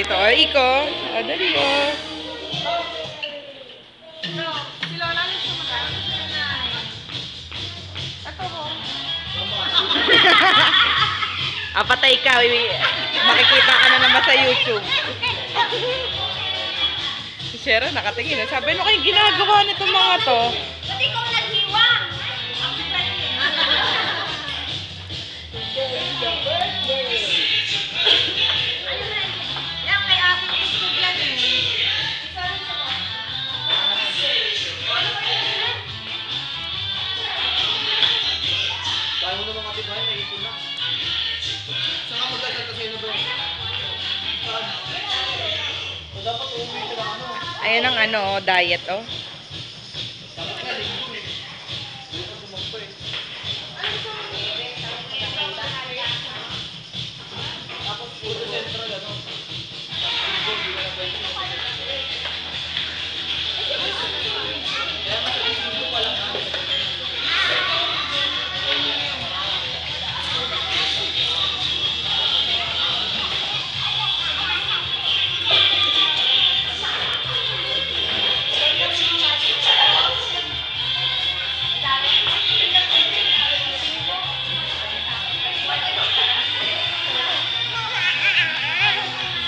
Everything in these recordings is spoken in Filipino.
rito. O, Iko. O, dali o. Patay ka. Makikita ka na naman sa YouTube. Si Shera nakatingin. Sabi, ano kayong ginagawa nito mga to? Pati ko naghiwang. Yan kay aking isog yan eh. Tayo mo naman kapit bahay, nagiging na. Saan ka magdadal kasi yun doon? Saan? O dapat uuwi ka na ano? Ayan ang ano, diet oh. Dapat nga, linggo eh. Hindi ka sumagpa eh. Tapos puro central ano? Linggo, hindi ka na pwede. Kaya mas linggo pa lang ha.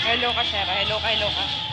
Hello ka, Shera. Hello ka, hello ka.